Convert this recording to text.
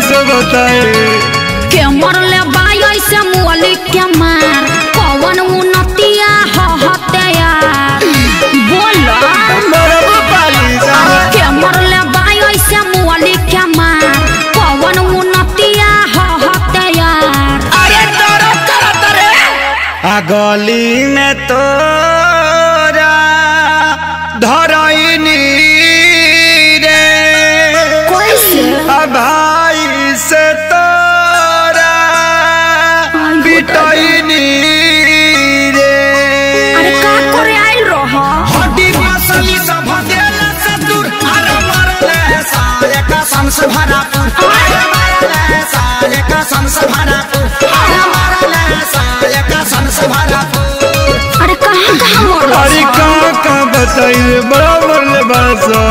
कैसे बताए के मरले बाई ऐसे मुअली के मार पवन उन्नतिया हते यार बोला के मरले बाई ऐसे मुअली के मार पवन उन्नतिया हते यार। अरे डरो करत रे आ गली में तोरा धरैनी रे कैसे भाई से तोरा पिटैनी रे। अरे का करे आइल रह हड्डी मसली सब देला से दूर अरे मरले साले का संस भरा अरे मरले साले का संस भरा अरे मरले साले का संस भरा। अरे कहाँ कहाँ मरल अरे कहाँ बताइए बड़ा मरले बासा